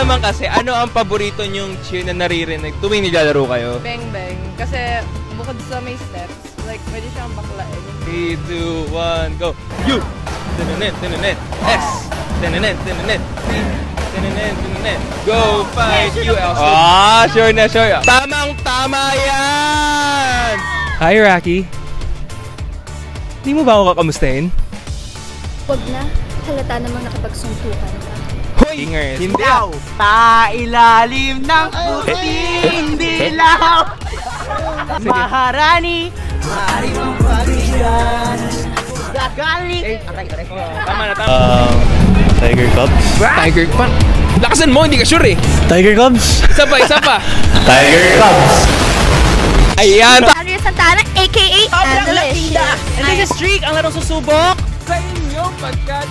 naman kasi, ano ang paborito nyong cheer na naririnig tuwing naglalaro kayo? Bang bang. Kasi bukod sa may steps, like pwede siyang baklain. 3, 2, 1, go! You! Tinanet, tinanet! S! Tinanet, tinanet! Tinanet, tinanet! Go fight you, Elsa! Ah, sure na, sure. Tamang-tama yan! Hi, Rocky. Di mo ba ako kakamustahin? Huwag na. Halata namang nakapagsuntukan ka. Hoy! Ingers! Hindi daw! Tailalim ng puting dilaw! Maharani! Mari mong pagbigan! Gagaling! Tama na, tama. Tiger Cubs. Tiger Cubs? Lakasan mo, hindi ka sure eh. Tiger Cubs. Isa pa, isa pa. Tiger Cubs. Ayan! Andrea Santana, a.k.a. And this is Streak, ang larong susubok! Sa inyo, pagka